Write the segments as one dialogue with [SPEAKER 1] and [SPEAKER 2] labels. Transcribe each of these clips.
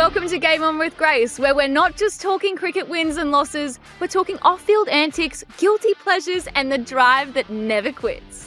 [SPEAKER 1] Welcome to Game On with Grace, where we're not just talking cricket wins and losses, we're talking off-field antics, guilty pleasures, and the drive that never quits.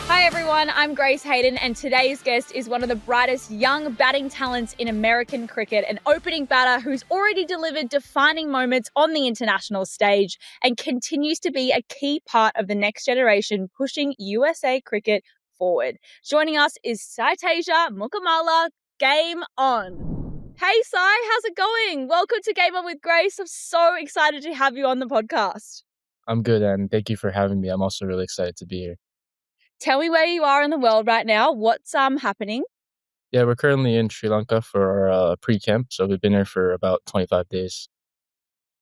[SPEAKER 1] Hi everyone, I'm Grace Hayden, and today's guest is one of the brightest young batting talents in American cricket, an opening batter who's already delivered defining moments on the international stage and continues to be a key part of the next generation pushing USA cricket forward. Joining us is Saiteja Mukkamalla. Game on. Hey Sai, how's it going? Welcome to Game On with Grace. I'm so excited to have you on the podcast.
[SPEAKER 2] I'm good, and thank you for having me. I'm also really excited to be here.
[SPEAKER 1] Tell me where you are in the world right now. What's happening?
[SPEAKER 2] Yeah, we're currently in Sri Lanka for our pre-camp, so we've been here for about 25 days.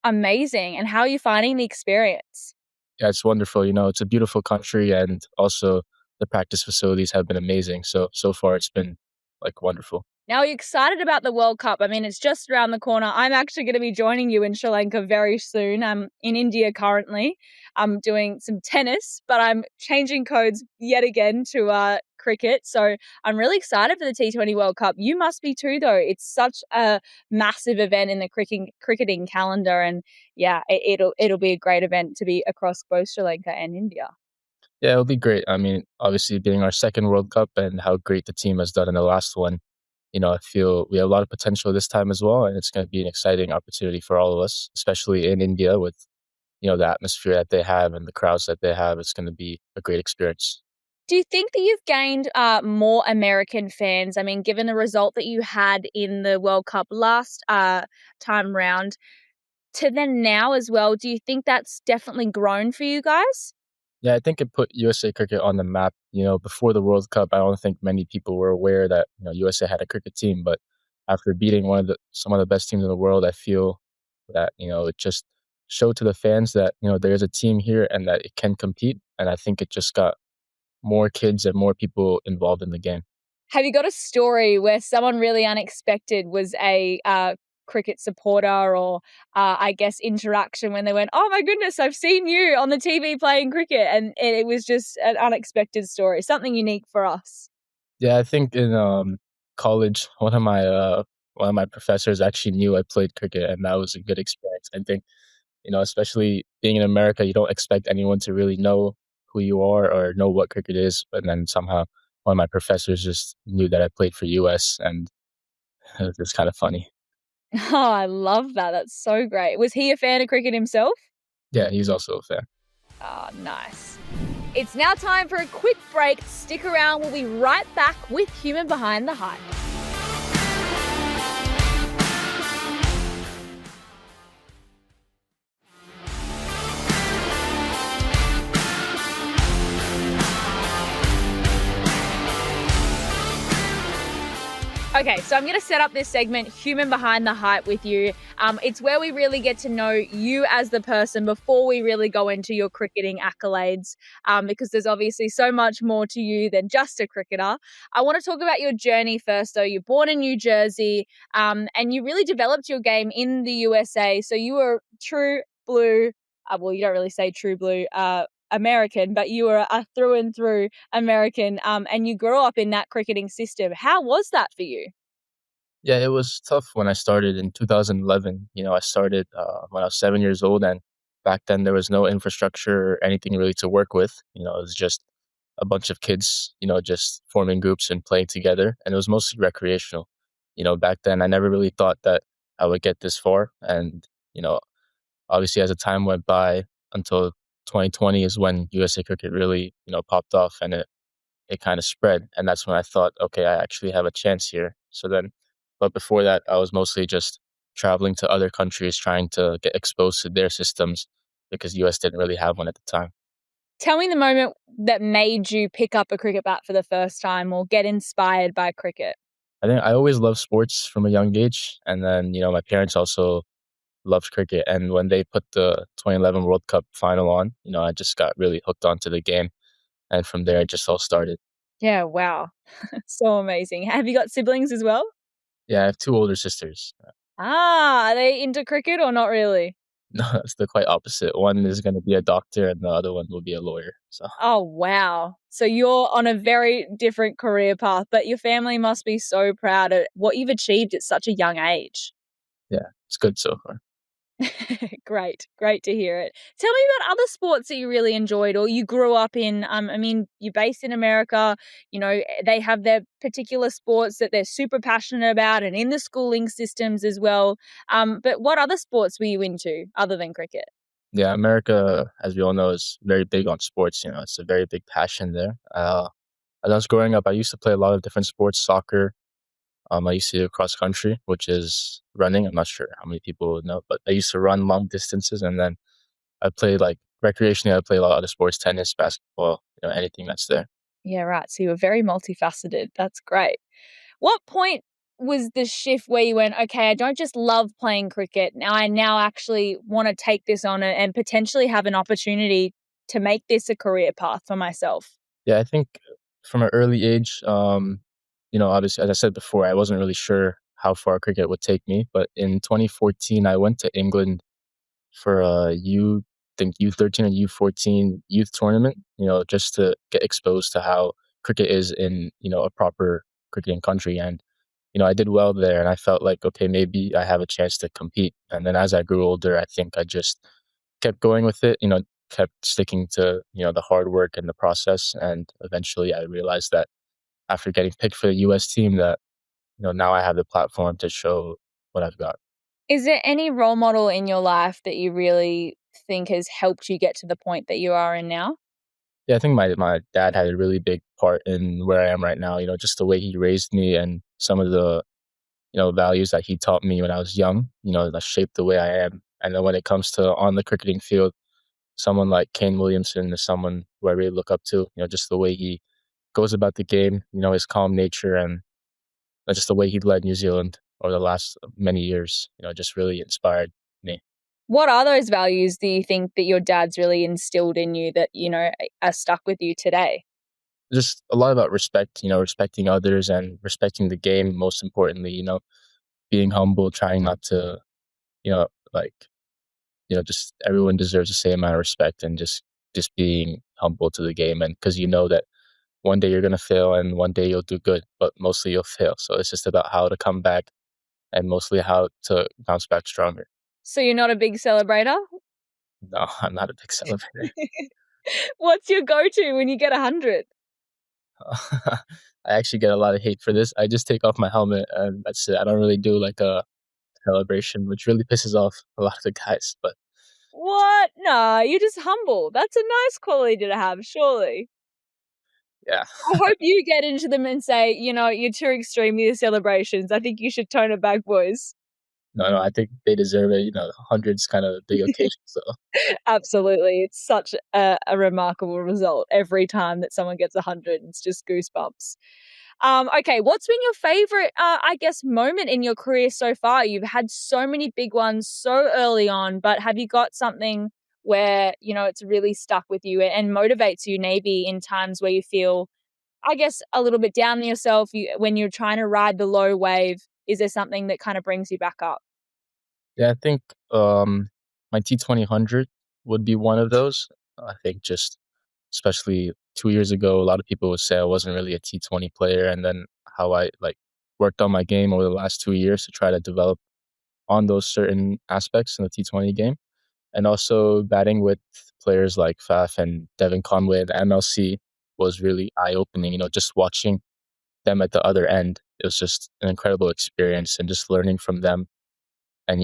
[SPEAKER 1] Amazing. And how are you finding the experience?
[SPEAKER 2] Yeah, it's wonderful. It's a beautiful country, and also the practice facilities have been amazing. So far it's been wonderful.
[SPEAKER 1] Now, are you excited about the World Cup? I mean, it's just around the corner. I'm actually going to be joining you in Sri Lanka very soon. I'm in India currently. I'm doing some tennis, but I'm changing codes yet again to cricket. So I'm really excited for the T20 World Cup. You must be too, though. It's such a massive event in the cricketing calendar. And yeah, it'll be a great event to be across both Sri Lanka and India.
[SPEAKER 2] Yeah, it'll be great. I mean, obviously being our second World Cup and how great the team has done in the last one, I feel we have a lot of potential this time as well, and it's going to be an exciting opportunity for all of us, especially in India with, the atmosphere that they have and the crowds that they have. It's going to be a great experience.
[SPEAKER 1] Do you think that you've gained more American fans? I mean, given the result that you had in the World Cup last time round to then now as well, do you think that's definitely grown for you guys?
[SPEAKER 2] Yeah, I think it put USA cricket on the map. Before the World Cup, I don't think many people were aware that USA had a cricket team. But after beating some of the best teams in the world, I feel that it just showed to the fans that there is a team here and that it can compete. And I think it just got more kids and more people involved in the game.
[SPEAKER 1] Have you got a story where someone really unexpected was a cricket supporter or I guess interaction when they went, oh my goodness, I've seen you on the TV playing cricket, and it was just an unexpected story, something unique for us?
[SPEAKER 2] Yeah, I think in college, one of my professors actually knew I played cricket, and that was a good experience. I think, especially being in America, you don't expect anyone to really know who you are or know what cricket is, but then somehow one of my professors just knew that I played for US, and it was just kind of funny.
[SPEAKER 1] Oh, I love that. That's so great. Was he a fan of cricket himself?
[SPEAKER 2] Yeah, he's also a fan.
[SPEAKER 1] Oh, nice. It's now time for a quick break. Stick around. We'll be right back with Human Behind the Hype. Okay, so I'm going to set up this segment, Human Behind the Hype, with you. It's where we really get to know you as the person before we really go into your cricketing accolades, because there's obviously so much more to you than just a cricketer. I want to talk about your journey first, though. You're born in New Jersey, and you really developed your game in the USA. So you were true blue. Well, you don't really say true blue. American, but you were a through and through American, and you grew up in that cricketing system. How was that for you?
[SPEAKER 2] Yeah, it was tough when I started in 2011. I started when I was 7 years old, and back then there was no infrastructure or anything really to work with. It was just a bunch of kids, just forming groups and playing together, and it was mostly recreational. Back then I never really thought that I would get this far, and obviously as the time went by until 2020 is when USA cricket really, popped off, and it kind of spread. And that's when I thought, okay, I actually have a chance here. But before that, I was mostly just traveling to other countries, trying to get exposed to their systems because US didn't really have one at the time.
[SPEAKER 1] Tell me the moment that made you pick up a cricket bat for the first time or get inspired by cricket.
[SPEAKER 2] I think I always loved sports from a young age. And then, my parents also loved cricket. And when they put the 2011 World Cup final on, I just got really hooked onto the game. And from there, it just all started.
[SPEAKER 1] Yeah, wow. So amazing. Have you got siblings as well?
[SPEAKER 2] Yeah, I have two older sisters.
[SPEAKER 1] Are they into cricket or not really?
[SPEAKER 2] No, it's the quite opposite. One is gonna be a doctor and the other one will be a lawyer. So
[SPEAKER 1] Oh, wow. So you're on a very different career path, but your family must be so proud of what you've achieved at such a young age.
[SPEAKER 2] yeah, it's good so far.
[SPEAKER 1] Great. Great to hear it. Tell me about other sports that you really enjoyed or you grew up in. I mean, you're based in America, they have their particular sports that they're super passionate about and in the schooling systems as well. But what other sports were you into other than cricket?
[SPEAKER 2] Yeah, America, as we all know, is very big on sports. It's a very big passion there. As I was growing up, I used to play a lot of different sports, soccer. I used to do cross country, which is running. I'm not sure how many people would know, but I used to run long distances, and then I played like recreationally. I play a lot of other sports, tennis, basketball, anything that's there.
[SPEAKER 1] Yeah, right. So you were very multifaceted. That's great. What point was the shift where you went, okay, I don't just love playing cricket. Now I actually want to take this on and potentially have an opportunity to make this a career path for myself?
[SPEAKER 2] Yeah, I think from an early age, obviously, as I said before, I wasn't really sure how far cricket would take me. But in 2014, I went to England for a U13 or U14 youth tournament, just to get exposed to how cricket is in, a proper cricketing country. And, I did well there and I felt like, okay, maybe I have a chance to compete. And then as I grew older, I think I just kept going with it, kept sticking to, the hard work and the process. And eventually I realized that after getting picked for the US team that, now I have the platform to show what I've got.
[SPEAKER 1] Is there any role model in your life that you really think has helped you get to the point that you are in now?
[SPEAKER 2] Yeah, I think my dad had a really big part in where I am right now, just the way he raised me and some of the, values that he taught me when I was young, that shaped the way I am. And then when it comes to on the cricketing field, someone like Kane Williamson is someone who I really look up to, just the way he goes about the game, his calm nature and just the way he led New Zealand over the last many years, just really inspired me.
[SPEAKER 1] What are those values do you think that your dad's really instilled in you that, are stuck with you today?
[SPEAKER 2] Just a lot about respect, respecting others and respecting the game, most importantly, being humble, trying not to, like, just everyone deserves the same amount of respect and just being humble to the game. And because you know that one day you're going to fail and one day you'll do good, but mostly you'll fail. So it's just about how to come back and mostly how to bounce back stronger.
[SPEAKER 1] So you're not a big celebrator?
[SPEAKER 2] No, I'm not a big celebrator.
[SPEAKER 1] What's your go-to when you get 100?
[SPEAKER 2] I actually get a lot of hate for this. I just take off my helmet and that's it. I don't really do like a celebration, which really pisses off a lot of the guys. But
[SPEAKER 1] What? Nah, you're just humble. That's a nice quality to have, surely.
[SPEAKER 2] yeah,
[SPEAKER 1] I hope you get into them and say, you're too extreme with your celebrations. I think you should tone it back, boys.
[SPEAKER 2] no, I think they deserve it. Hundreds kind of big occasion. So
[SPEAKER 1] Absolutely. It's such a remarkable result every time that someone gets 100. It's just goosebumps. Okay, what's been your favorite, I guess, moment in your career so far? You've had so many big ones so early on, but have you got something where, it's really stuck with you and motivates you maybe in times where you feel, I guess, a little bit down on yourself when you're trying to ride the low wave? Is there something that kind of brings you back up?
[SPEAKER 2] yeah, I think my T20 would be one of those. I think just especially 2 years ago, a lot of people would say I wasn't really a T20 player, and then how I like worked on my game over the last 2 years to try to develop on those certain aspects in the T20 game, and also batting with players like Faf and Devon Conway at the MLC was really eye opening. Just watching them at the other end, it was just an incredible experience, and just learning from them, and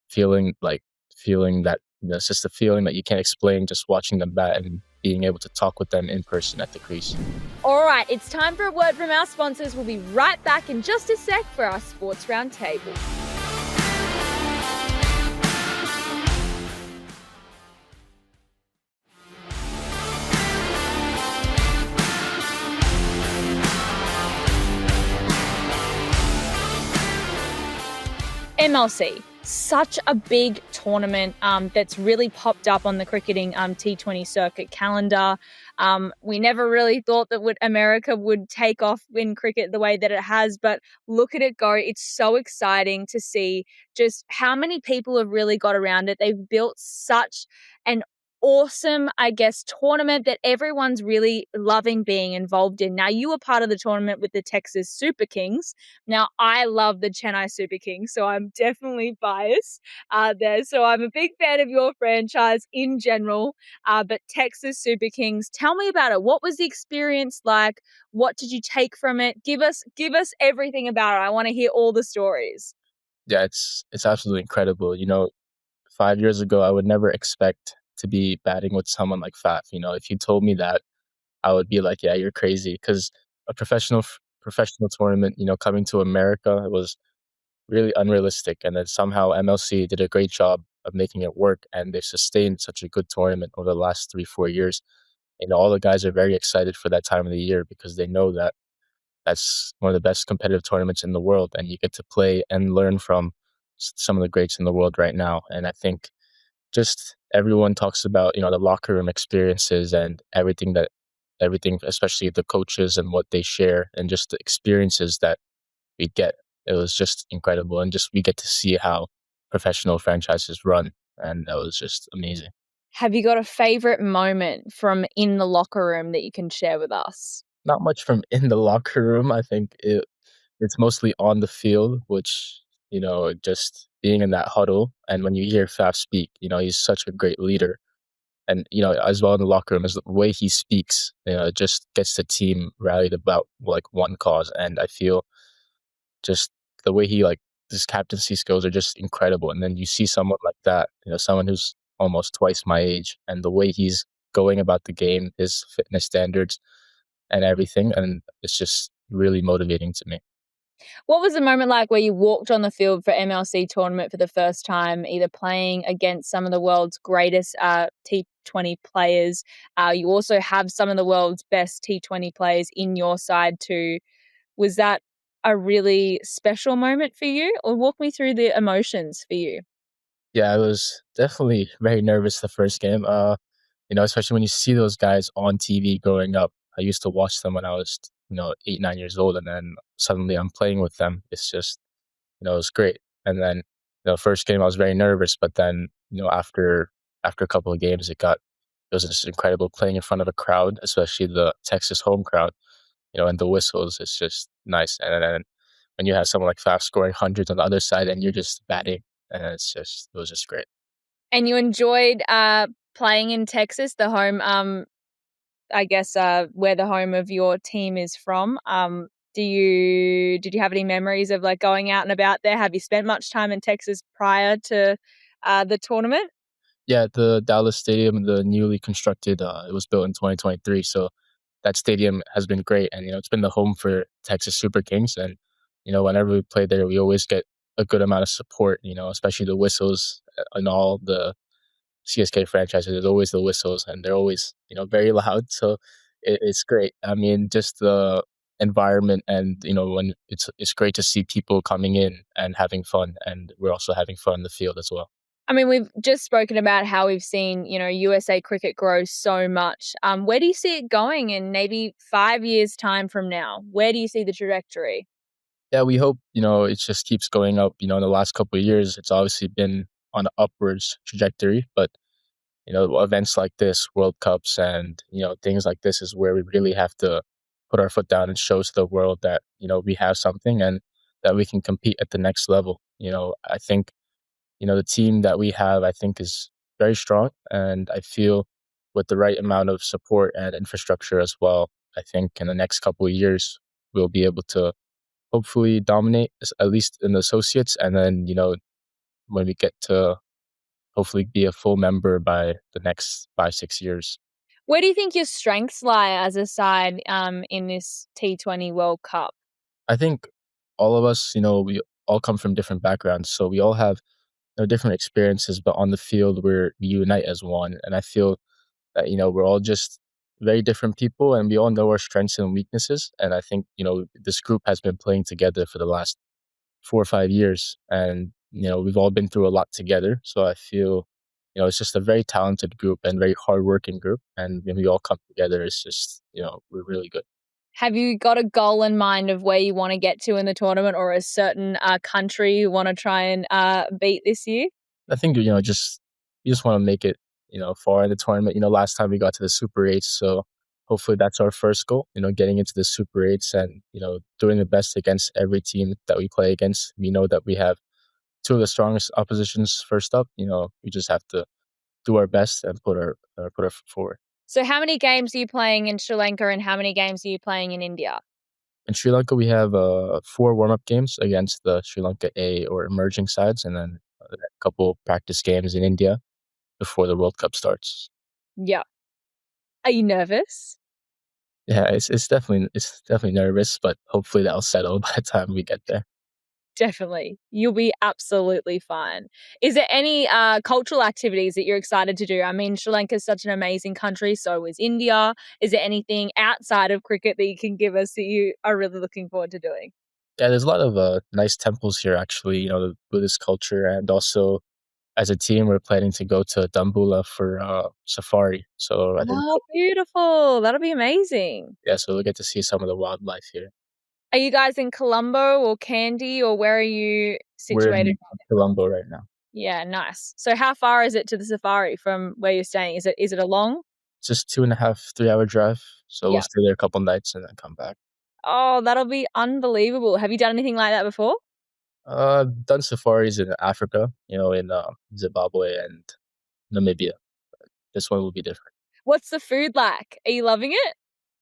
[SPEAKER 2] feeling that it's just a feeling that you can't explain. Just watching them bat and being able to talk with them in person at the crease.
[SPEAKER 1] All right, it's time for a word from our sponsors. We'll be right back in just a sec for our sports roundtable. MLC, such a big tournament that's really popped up on the cricketing T20 circuit calendar. We never really thought that America would take off in cricket the way that it has, but look at it go. It's so exciting to see just how many people have really got around it. They've built such an awesome, I guess, tournament that everyone's really loving being involved in. Now, you were part of the tournament with the Texas Super Kings. Now, I love the Chennai Super Kings, so I'm definitely biased there. So I'm a big fan of your franchise in general, but Texas Super Kings, tell me about it. What was the experience like? What did you take from it? Give us everything about it. I want to hear all the stories.
[SPEAKER 2] Yeah, it's absolutely incredible. 5 years ago, I would never expect to be batting with someone like Faf. If you told me that, I would be like, yeah, you're crazy. Because a professional tournament, coming to America, it was really unrealistic. And then somehow MLC did a great job of making it work, and they've sustained such a good tournament over the last 3, 4 years. All the guys are very excited for that time of the year because they know that that's one of the best competitive tournaments in the world, and you get to play and learn from some of the greats in the world right now. And I think just everyone talks about the locker room experiences and everything, especially the coaches and what they share, and just the experiences that we get. It was just incredible, and just we get to see how professional franchises run, and that was just amazing.
[SPEAKER 1] Have you got a favorite moment from in the locker room that you can share with us?
[SPEAKER 2] Not much from in the locker room. I think it's mostly on the field, which just being in that huddle, and when you hear Faf speak, he's such a great leader. And as well in the locker room, is the way he speaks, it just gets the team rallied about like one cause. And I feel just the way his captaincy skills are just incredible. And then you see someone like that, someone who's almost twice my age, and the way he's going about the game, his fitness standards and everything, and it's just really motivating to me.
[SPEAKER 1] What was the moment like where you walked on the field for MLC tournament for the first time, either playing against some of the world's greatest T20 players? You also have some of the world's best T20 players in your side too. Was that a really special moment for you? Or walk me through the emotions for you.
[SPEAKER 2] Yeah, I was definitely very nervous the first game. Especially when you see those guys on TV growing up. I used to watch them when I was, 8, 9 years old, and then suddenly I'm playing with them. It's just, it was great. And then, first game I was very nervous, but then, after a couple of games, it was just incredible playing in front of a crowd, especially the Texas home crowd, and the whistles. It's just nice. And then when you have someone like Faf scoring hundreds on the other side, and you're just batting, and it was just great.
[SPEAKER 1] And you enjoyed playing in Texas, the home, I guess, where the home of your team is from. Did you have any memories of like going out and about there? Have you spent much time in Texas prior to the tournament?
[SPEAKER 2] Yeah, the Dallas Stadium, the newly constructed, it was built in 2023. So that stadium has been great, and it's been the home for Texas Super Kings. And whenever we play there, we always get a good amount of support. Especially the whistles and all the CSK franchises. There's always the whistles, and they're always very loud. So it's great. I mean, just the environment, and when it's great to see people coming in and having fun, and we're also having fun in the field as well.
[SPEAKER 1] I mean, we've just spoken about how we've seen, USA cricket grow so much. Where do you see it going in maybe 5 years' time from now? Where do you see the trajectory?
[SPEAKER 2] Yeah, we hope, it just keeps going up. In the last couple of years, it's obviously been on an upwards trajectory, but events like this, World Cups, and things like this is where we really have to put our foot down and show to the world that we have something, and that we can compete at the next level. I think the team that we have, I think, is very strong, and I feel with the right amount of support and infrastructure as well, I think in the next couple of years we'll be able to hopefully dominate, at least in the associates, and then when we get to hopefully be a full member by the next 5, 6 years.
[SPEAKER 1] Where do you think your strengths lie as a side in this T20 World Cup?
[SPEAKER 2] I think all of us, we all come from different backgrounds, so we all have different experiences, but on the field we unite as one. And I feel that we're all just very different people, and we all know our strengths and weaknesses. And I think this group has been playing together for the last 4 or 5 years, and we've all been through a lot together. So I feel it's just a very talented group and very hardworking group. And when we all come together, it's just, we're really good.
[SPEAKER 1] Have you got a goal in mind of where you want to get to in the tournament, or a certain country you want to try and beat this year?
[SPEAKER 2] I think, just we just want to make it, far in the tournament. Last time we got to the Super Eights, so hopefully that's our first goal. Getting into the Super Eights and doing the best against every team that we play against. We know that we have two of the strongest oppositions first up. We just have to do our best and put our foot forward.
[SPEAKER 1] So how many games are you playing in Sri Lanka, and how many games are you playing in India?
[SPEAKER 2] In Sri Lanka, we have 4 warm-up games against the Sri Lanka A or emerging sides, and then a couple practice games in India before the World Cup starts.
[SPEAKER 1] Yeah. Are you nervous?
[SPEAKER 2] Yeah, it's definitely nervous, but hopefully that'll settle by the time we get there.
[SPEAKER 1] Definitely. You'll be absolutely fine. Is there any cultural activities that you're excited to do? I mean, Sri Lanka is such an amazing country, so is India. Is there anything outside of cricket that you can give us that you are really looking forward to doing?
[SPEAKER 2] Yeah, there's a lot of nice temples here, actually. The Buddhist culture, and also as a team, we're planning to go to Dambulla for safari. So I think,
[SPEAKER 1] Oh, beautiful. That'll be amazing.
[SPEAKER 2] yeah, so we'll get to see some of the wildlife here.
[SPEAKER 1] Are you guys in Colombo or Kandy, or where are you
[SPEAKER 2] We're
[SPEAKER 1] situated?
[SPEAKER 2] in Colombo right now.
[SPEAKER 1] Yeah, nice. So how far is it to the safari from where you're staying? Is it a long?
[SPEAKER 2] It's just 2.5, 3-hour drive. So we'll
[SPEAKER 1] Yeah.
[SPEAKER 2] stay there a couple nights and then come back.
[SPEAKER 1] Oh, that'll be unbelievable. Have you done anything like that before?
[SPEAKER 2] I've done safaris in Africa, in Zimbabwe and Namibia. This one will be different.
[SPEAKER 1] What's the food like? Are you loving it?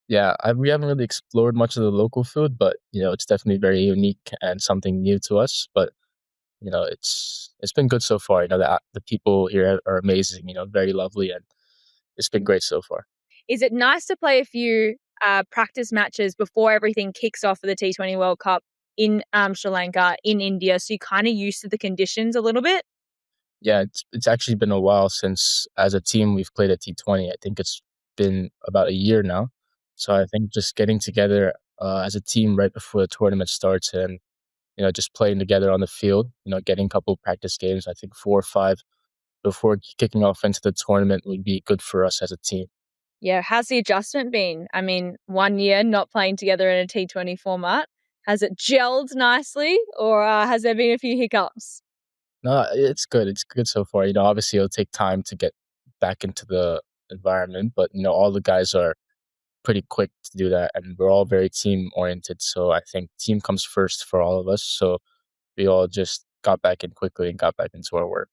[SPEAKER 2] Yeah, we haven't really explored much of the local food, but it's definitely very unique and something new to us. But it's been good so far. The people here are amazing. Very lovely, and it's been great so far.
[SPEAKER 1] Is it nice to play a few practice matches before everything kicks off for the T20 World Cup in Sri Lanka, in India, so you're kind of used to the conditions a little bit?
[SPEAKER 2] Yeah, it's actually been a while since, as a team, we've played a T20. I think it's been about a year now. So I think just getting together as a team right before the tournament starts and just playing together on the field, getting a couple practice games, I think 4 or 5 before kicking off into the tournament would be good for us as a team.
[SPEAKER 1] Yeah, how's the adjustment been? I mean, 1 year not playing together in a T20 format. Has it gelled nicely, or has there been a few hiccups?
[SPEAKER 2] No, it's good. It's good so far. Obviously it'll take time to get back into the environment, but all the guys are pretty quick to do that, and we're all very team oriented. So I think team comes first for all of us. So we all just got back in quickly and got back into our work.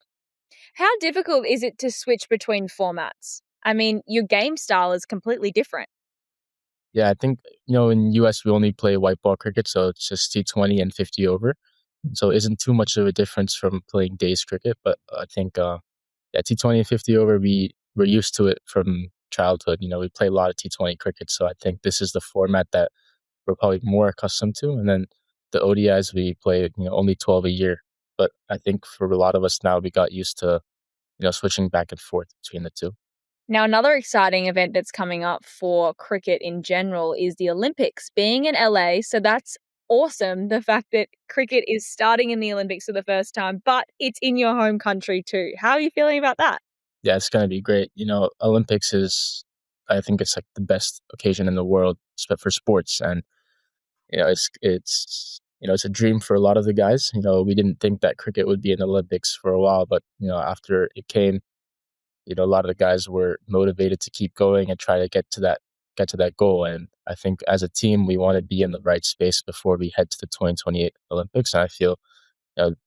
[SPEAKER 1] How difficult is it to switch between formats? I mean, your game style is completely different.
[SPEAKER 2] Yeah, I think in US we only play white ball cricket, so it's just T20 and 50 over. So it isn't too much of a difference from playing days cricket, but I think yeah, T20 and 50 over, we're used to it from childhood. We play a lot of T20 cricket, so I think this is the format that we're probably more accustomed to. And then the ODIs, we play only 12 a year. But I think for a lot of us now, we got used to switching back and forth between the two.
[SPEAKER 1] Now, another exciting event that's coming up for cricket in general is the Olympics, being in LA. So that's awesome. The fact that cricket is starting in the Olympics for the first time, but it's in your home country too. How are you feeling about that?
[SPEAKER 2] Yeah, it's going to be great. Olympics is, I think it's like the best occasion in the world for sports. And, it's a dream for a lot of the guys. We didn't think that cricket would be in the Olympics for a while, but, after it came, a lot of the guys were motivated to keep going and try to get to that goal. And I think as a team, we want to be in the right space before we head to the 2028 Olympics. And I feel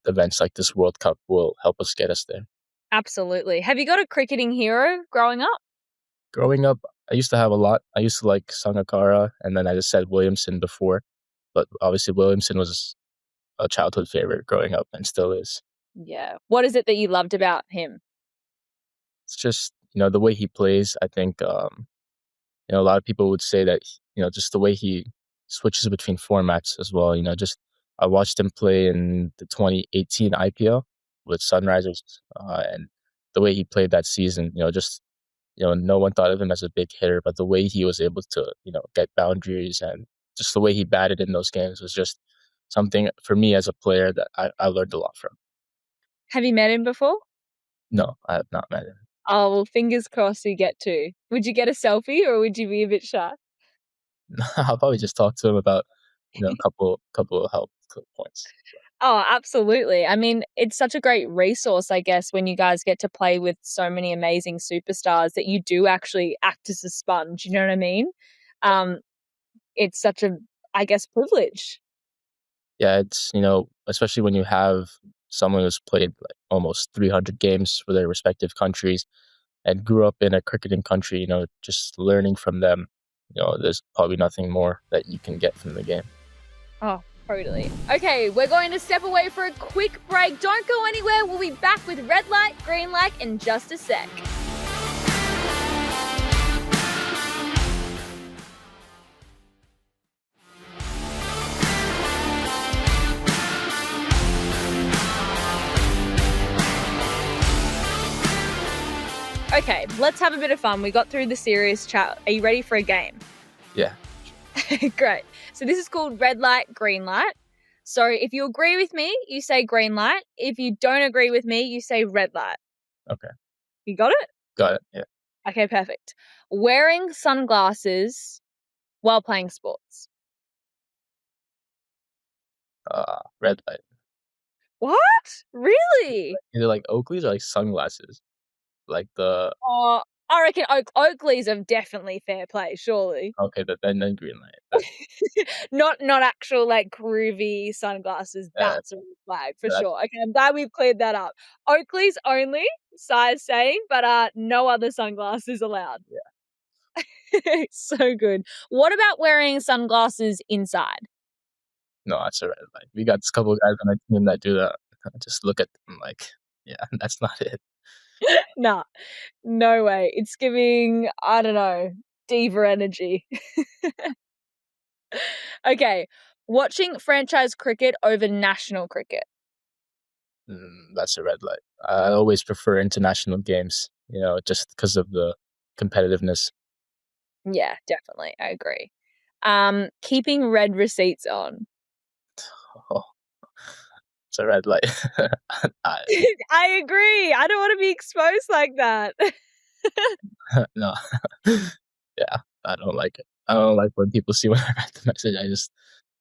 [SPEAKER 2] events like this World Cup will help us get us there.
[SPEAKER 1] Absolutely. Have you got a cricketing hero growing up?
[SPEAKER 2] Growing up, I used to have a lot. I used to like Sangakkara, and then I just said Williamson before. But obviously, Williamson was a childhood favorite growing up and still is.
[SPEAKER 1] Yeah. What is it that you loved about him?
[SPEAKER 2] It's just the way he plays. I think a lot of people would say that just the way he switches between formats as well. Just I watched him play in the 2018 IPL with Sunrisers, and the way he played that season. Just no one thought of him as a big hitter, but the way he was able to get boundaries and just the way he batted in those games was just something for me as a player that I learned a lot from.
[SPEAKER 1] Have you met him before?
[SPEAKER 2] No, I have not met him.
[SPEAKER 1] Oh, well, fingers crossed you get to. Would you get a selfie or would you be a bit shy?
[SPEAKER 2] I'll probably just talk to him about, a couple of help points.
[SPEAKER 1] Oh, absolutely. I mean, it's such a great resource, I guess, when you guys get to play with so many amazing superstars that you do actually act as a sponge. You know what I mean? Um, it's such a, I guess, privilege.
[SPEAKER 2] Yeah, it's, especially when you have someone who's played like almost 300 games for their respective countries and grew up in a cricketing country, just learning from them, there's probably nothing more that you can get from the game.
[SPEAKER 1] Oh, totally. Okay, we're going to step away for a quick break. Don't go anywhere. We'll be back with red light, green light in just a sec. Okay, let's have a bit of fun. We got through the serious chat. Are you ready for a game?
[SPEAKER 2] Yeah.
[SPEAKER 1] Great. So this is called red light, green light. So if you agree with me, you say green light. If you don't agree with me, you say red light.
[SPEAKER 2] Okay.
[SPEAKER 1] You got it?
[SPEAKER 2] Got it. Yeah.
[SPEAKER 1] Okay, perfect. Wearing sunglasses while playing sports.
[SPEAKER 2] Red light.
[SPEAKER 1] What? Really?
[SPEAKER 2] Either like Oakley's or like sunglasses. Like the
[SPEAKER 1] Oh, I reckon Oakley's are definitely fair play, surely.
[SPEAKER 2] okay, then green light.
[SPEAKER 1] Not actual like groovy sunglasses.
[SPEAKER 2] Yeah,
[SPEAKER 1] That's a red flag for
[SPEAKER 2] that's
[SPEAKER 1] sure. Okay, I'm glad we've cleared that up. Oakley's only, size same, but no other sunglasses allowed.
[SPEAKER 2] yeah.
[SPEAKER 1] So good. What about wearing sunglasses inside?
[SPEAKER 2] No, that's a red light. We got a couple of guys on our team that do that. I just look at them like, yeah, that's not it.
[SPEAKER 1] Nah, no way. It's giving, I don't know, diva energy. Okay, watching franchise cricket over national cricket.
[SPEAKER 2] That's a red light. I always prefer international games, just because of the competitiveness.
[SPEAKER 1] Yeah, definitely. I agree. Keeping red receipts on.
[SPEAKER 2] Oh, it's a red light. I,
[SPEAKER 1] I agree. I don't want to be exposed like that.
[SPEAKER 2] no, yeah, I don't like it. I don't like when people see when I write the message. I just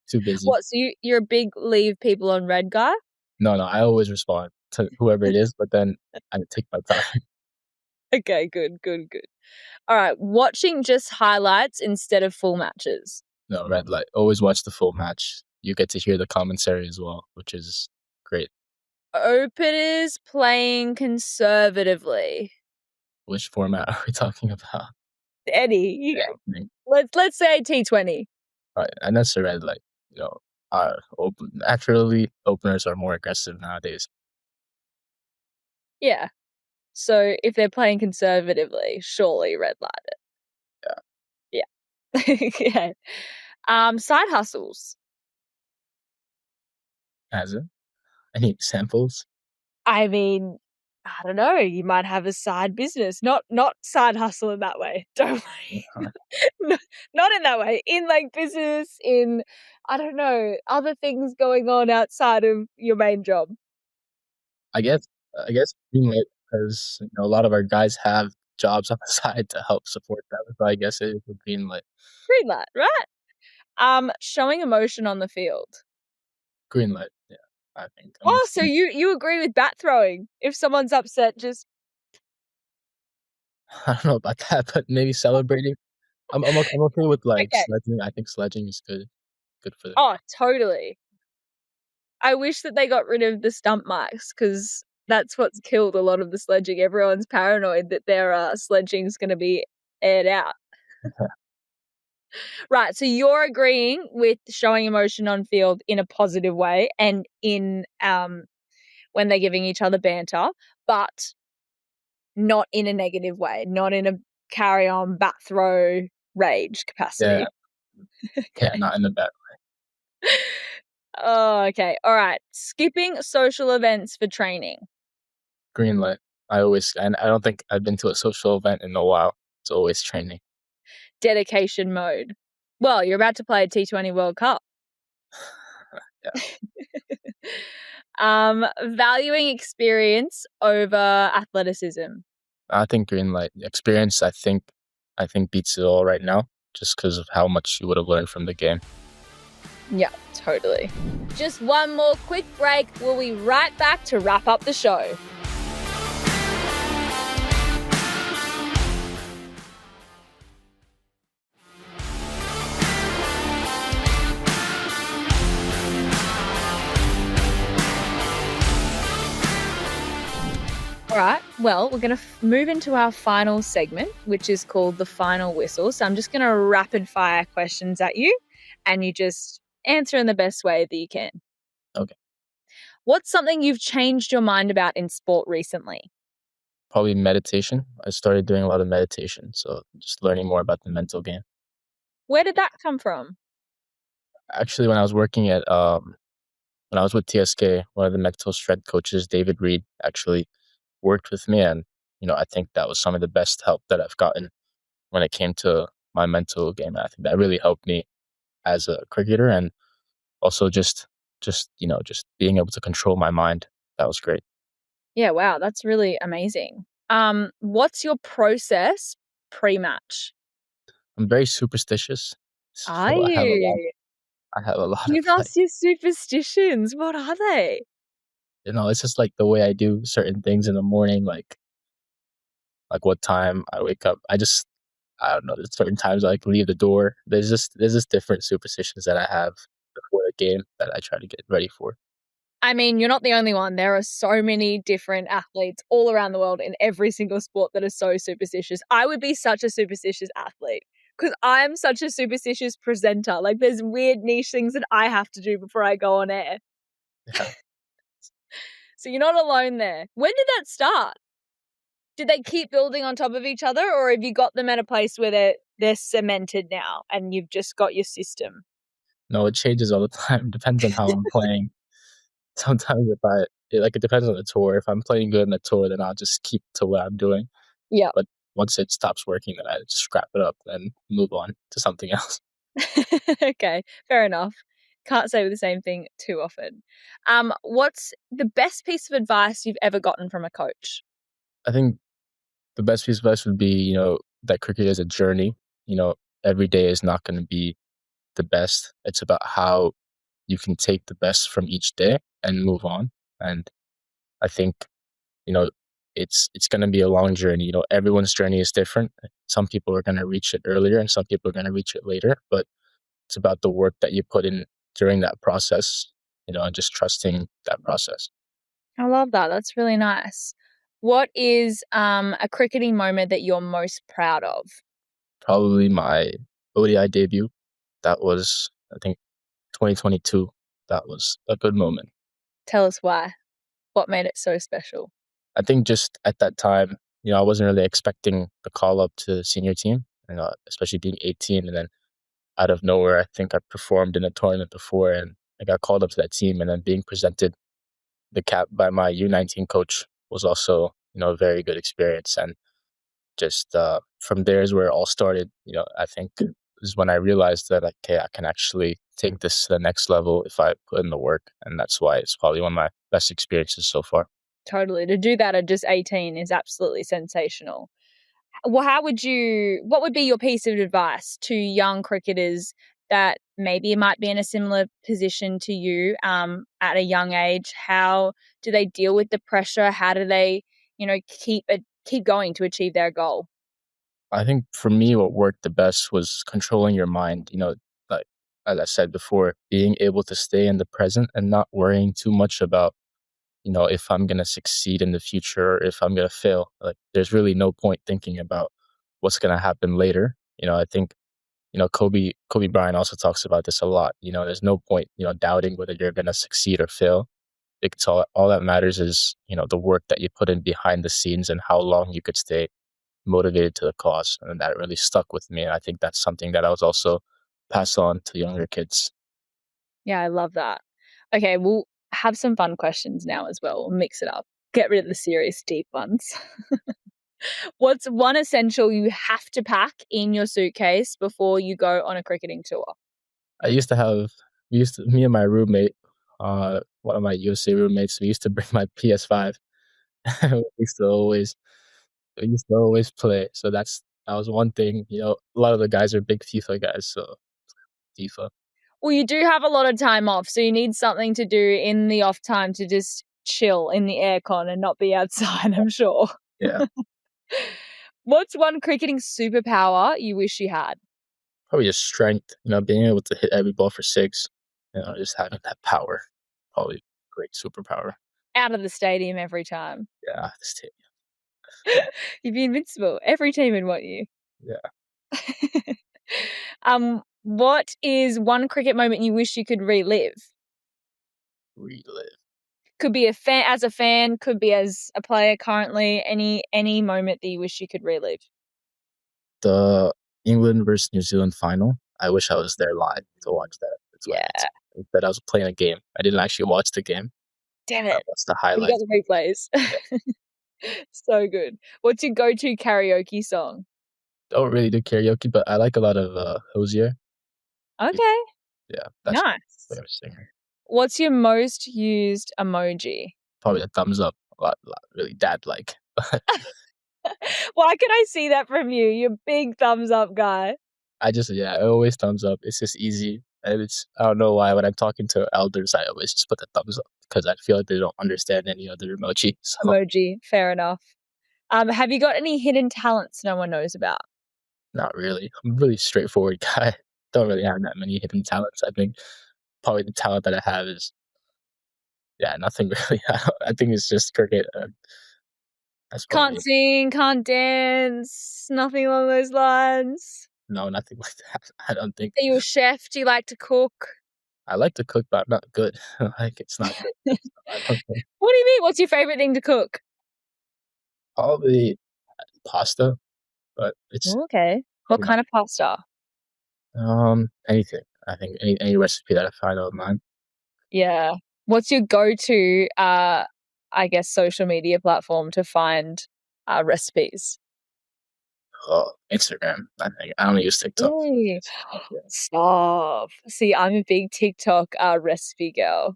[SPEAKER 2] too busy.
[SPEAKER 1] What? So you're a big leave people on red guy?
[SPEAKER 2] No, I always respond to whoever it is, but then I take my time.
[SPEAKER 1] Okay, good. All right, watching just highlights instead of full matches.
[SPEAKER 2] No, red light. Always watch the full match. You get to hear the commentary as well, which is great.
[SPEAKER 1] Openers playing conservatively.
[SPEAKER 2] Which format are we talking about?
[SPEAKER 1] Eddie,
[SPEAKER 2] Anything.
[SPEAKER 1] let's say T20.
[SPEAKER 2] Right, and that's a red light. Naturally, openers are more aggressive nowadays.
[SPEAKER 1] Yeah. So if they're playing conservatively, surely red light it. Yeah. Okay. Side hustles.
[SPEAKER 2] Has it? Any examples?
[SPEAKER 1] I mean, I don't know. You might have a side business, not side hustle in that way. Don't worry. No, not in that way. In like business, in I don't know, other things going on outside of your main job.
[SPEAKER 2] I guess green light because a lot of our guys have jobs on the side to help support them. So I guess it would green light.
[SPEAKER 1] Green light, right? Showing emotion on the field.
[SPEAKER 2] Green light. Yeah, I think.
[SPEAKER 1] Oh, so you agree with bat throwing? If someone's upset, just
[SPEAKER 2] I don't know about that, but maybe celebrating. I'm okay with like
[SPEAKER 1] okay.
[SPEAKER 2] sledging. I think sledging is good for the
[SPEAKER 1] Oh, totally. I wish that they got rid of the stump mics because that's what's killed a lot of the sledging. Everyone's paranoid that their sledging's going to be aired out. Right, so you're agreeing with showing emotion on field in a positive way and in when they're giving each other banter, but not in a negative way, not in a carry on bat throw rage capacity.
[SPEAKER 2] yeah,
[SPEAKER 1] Okay.
[SPEAKER 2] not in the bad.
[SPEAKER 1] Oh, okay. All right. Skipping social events for training.
[SPEAKER 2] Green light. And I don't think I've been to a social event in a while. It's always training.
[SPEAKER 1] Dedication mode. Well, you're about to play a T20 World Cup.
[SPEAKER 2] Yeah.
[SPEAKER 1] Valuing experience over athleticism.
[SPEAKER 2] I think green light experience. I think beats it all right now, just because of how much you would have learned from the game.
[SPEAKER 1] Yeah, totally. Just one more quick break. We'll be right back to wrap up the show. All right, well, we're going to move into our final segment, which is called the final whistle. So I'm just going to rapid fire questions at you, and you just answer in the best way that you can.
[SPEAKER 2] Okay.
[SPEAKER 1] What's something you've changed your mind about in sport recently?
[SPEAKER 2] Probably meditation. I started doing a lot of meditation, so just learning more about the mental game.
[SPEAKER 1] Where did that come from?
[SPEAKER 2] Actually, when I was with TSK, one of the mental strength coaches, David Reed, actually worked with me, and I think that was some of the best help that I've gotten when it came to my mental game. I think that really helped me as a cricketer, and also just being able to control my mind. That was great.
[SPEAKER 1] Yeah, wow, that's really amazing. What's your process pre-match?
[SPEAKER 2] I'm very superstitious,
[SPEAKER 1] Are
[SPEAKER 2] so
[SPEAKER 1] you?
[SPEAKER 2] I have a lot of
[SPEAKER 1] Give us your superstitions. What are they?
[SPEAKER 2] it's just like the way I do certain things in the morning, like what time I wake up. I don't know. There's certain times I like leave the door. There's just different superstitions that I have before the game that I try to get ready for.
[SPEAKER 1] I mean, you're not the only one. There are so many different athletes all around the world in every single sport that are so superstitious. I would be such a superstitious athlete because I'm such a superstitious presenter. Like, there's weird niche things that I have to do before I go on air.
[SPEAKER 2] Yeah.
[SPEAKER 1] So you're not alone there. When did that start? Did they keep building on top of each other, or have you got them at a place where they're cemented now and you've just got your system?
[SPEAKER 2] No, it changes all the time. Depends on how I'm playing. Sometimes it depends on the tour. If I'm playing good in the tour, then I'll just keep to what I'm doing.
[SPEAKER 1] Yeah.
[SPEAKER 2] But once it stops working, then I just scrap it up and move on to something else.
[SPEAKER 1] Okay, fair enough. Can't say the same thing too often. What's the best piece of advice you've ever gotten from a coach?
[SPEAKER 2] I think the best piece of advice would be, that cricket is a journey. You know, every day is not going to be the best. It's about how you can take the best from each day and move on. And I think, you know, it's going to be a long journey. Everyone's journey is different. Some people are going to reach it earlier and some people are going to reach it later, but it's about the work that you put in during that process, and just trusting that process.
[SPEAKER 1] I love that. That's really nice. What is a cricketing moment that you're most proud of?
[SPEAKER 2] Probably my ODI debut. That was, I think, 2022. That was a good moment.
[SPEAKER 1] Tell us why. What made it so special?
[SPEAKER 2] I think just at that time, I wasn't really expecting the call up to the senior team, especially being 18. And then out of nowhere, I think I performed in a tournament before and I got called up to that team. And then being presented the cap by my U19 coach was also, a very good experience. And just from there is where it all started. I think is when I realized that, like, okay, I can actually take this to the next level if I put in the work. And that's why it's probably one of my best experiences so far.
[SPEAKER 1] Totally. To do that at just 18 is absolutely sensational. Well, what would be your piece of advice to young cricketers that maybe might be in a similar position to you at a young age? How do they deal with the pressure? How do they, keep going to achieve their goal?
[SPEAKER 2] I think for me, what worked the best was controlling your mind. Like as I said before, being able to stay in the present and not worrying too much about, if I'm gonna succeed in the future or if I'm gonna fail. Like there's really no point thinking about what's gonna happen later. I think, Kobe Bryant also talks about this a lot. There's no point, doubting whether you're gonna succeed or fail. It's all that matters is, the work that you put in behind the scenes and how long you could stay motivated to the cause, and that really stuck with me. And I think that's something that I was also pass on to younger kids.
[SPEAKER 1] Yeah, I love that. Okay, we'll have some fun questions now as well. We'll mix it up. Get rid of the serious, deep ones. What's one essential you have to pack in your suitcase before you go on a cricketing tour?
[SPEAKER 2] I used to have, me and my roommate One of my USA roommates, we used to bring my PS5. we used to always we used to always play. So that was one thing. A lot of the guys are big FIFA guys, so FIFA.
[SPEAKER 1] Well, you do have a lot of time off, so you need something to do in the off time to just chill in the aircon and not be outside, I'm sure.
[SPEAKER 2] Yeah,
[SPEAKER 1] What's one cricketing superpower you wish you had?
[SPEAKER 2] probably just strength. Being able to hit every ball for six. Just having that power. Probably great superpower.
[SPEAKER 1] Out of the stadium every time.
[SPEAKER 2] Yeah, this team.
[SPEAKER 1] You'd be invincible. Every team would want you.
[SPEAKER 2] Yeah.
[SPEAKER 1] What is one cricket moment you wish you could relive?
[SPEAKER 2] Relive.
[SPEAKER 1] Could be as a fan, could be as a player currently. Any moment that you wish you could relive.
[SPEAKER 2] The England versus New Zealand final. I wish I was there live to watch that. But I was playing a game. I didn't actually watch the game.
[SPEAKER 1] Damn
[SPEAKER 2] I
[SPEAKER 1] it!
[SPEAKER 2] watched the
[SPEAKER 1] You
[SPEAKER 2] highlights.
[SPEAKER 1] got the replays. So good. What's your go-to karaoke song?
[SPEAKER 2] Don't really do karaoke, but I like a lot of Hosier.
[SPEAKER 1] Okay.
[SPEAKER 2] Yeah, that's my
[SPEAKER 1] Nice.
[SPEAKER 2] favorite singer.
[SPEAKER 1] What's your most used emoji?
[SPEAKER 2] Probably a thumbs up. A lot really dad-like.
[SPEAKER 1] Why can I see that from you? You're a big thumbs up guy.
[SPEAKER 2] I always thumbs up. It's just easy. And I don't know why when I'm talking to elders, I always just put the thumbs up because I feel like they don't understand any other emoji. So
[SPEAKER 1] Emoji, fair enough. Have you got any hidden talents no one knows about?
[SPEAKER 2] not really. I'm a really straightforward guy. Don't really have that many hidden talents. I think probably the talent that I have is, nothing really. I think it's just cricket. That's probably
[SPEAKER 1] Can't sing, can't dance, nothing along those lines.
[SPEAKER 2] No, nothing like that. I don't think.
[SPEAKER 1] Are you a chef? Do you like to cook?
[SPEAKER 2] I like to cook, but I'm not good. It's not good. I don't think.
[SPEAKER 1] What do you mean? What's your favorite thing to cook?
[SPEAKER 2] Probably pasta, but it's
[SPEAKER 1] Okay. What
[SPEAKER 2] probably
[SPEAKER 1] kind of pasta?
[SPEAKER 2] anything. I think any recipe that I find online.
[SPEAKER 1] Yeah. What's your go-to, I guess, social media platform to find recipes?
[SPEAKER 2] Instagram. I think I don't use TikTok.
[SPEAKER 1] Hey,
[SPEAKER 2] Yeah.
[SPEAKER 1] stop. See, I'm a big TikTok recipe girl.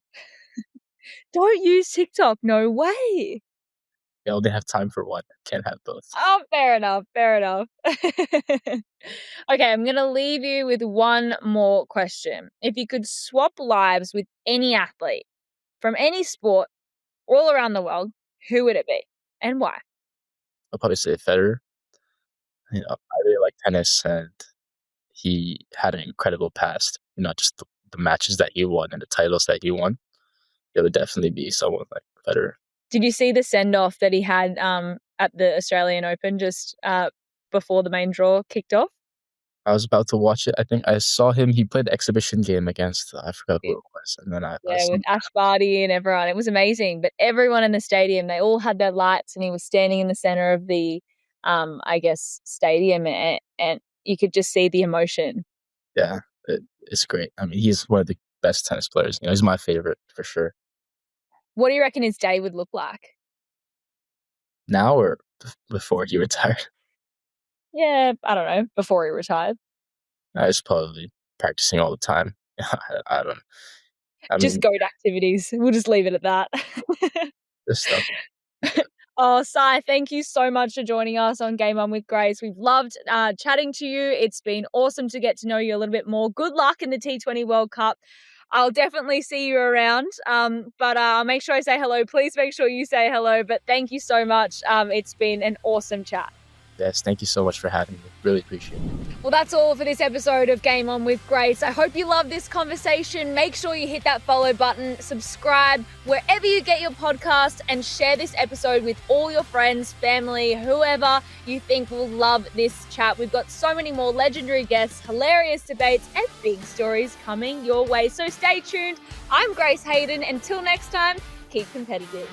[SPEAKER 1] Don't use TikTok. No way.
[SPEAKER 2] They only have time for one. Can't have both.
[SPEAKER 1] Oh, fair enough. Fair enough. Okay, I'm going to leave you with one more question. If you could swap lives with any athlete from any sport all around the world, who would it be and why?
[SPEAKER 2] I'll probably say Federer. I really like tennis, and he had an incredible past. Just the matches that he won and the titles that he won. It would definitely be someone like Federer.
[SPEAKER 1] Did you see the send-off that he had at the Australian Open just before the main draw kicked off?
[SPEAKER 2] I was about to watch it. I think I saw him. He played the exhibition game against, I forgot who it was. And then I
[SPEAKER 1] with Ash Barty and everyone. It was amazing. But everyone in the stadium, they all had their lights and he was standing in the center of the, I guess, stadium and you could just see the emotion.
[SPEAKER 2] Yeah, it's great. I mean, he's one of the best tennis players. He's my favorite for sure.
[SPEAKER 1] What do you reckon his day would look like?
[SPEAKER 2] Now or before he retired?
[SPEAKER 1] Yeah, I don't know. Before he retired.
[SPEAKER 2] I was probably practicing all the time. I don't.
[SPEAKER 1] Just goat activities. We'll just leave it at that.
[SPEAKER 2] This stuff.
[SPEAKER 1] Oh, Sai, thank you so much for joining us on Game On with Grace. We've loved chatting to you. It's been awesome to get to know you a little bit more. Good luck in the T20 World Cup. I'll definitely see you around, but I'll make sure I say hello. Please make sure you say hello, but thank you so much. It's been an awesome chat.
[SPEAKER 2] Yes, thank you so much for having me. Really appreciate it.
[SPEAKER 1] Well, that's all for this episode of Game On with Grace. I hope you love this conversation. Make sure you hit that follow button, subscribe wherever you get your podcast, and share this episode with all your friends, family, whoever you think will love this chat. We've got so many more legendary guests, hilarious debates, and big stories coming your way. So stay tuned. I'm Grace Hayden. Until next time, keep competitive.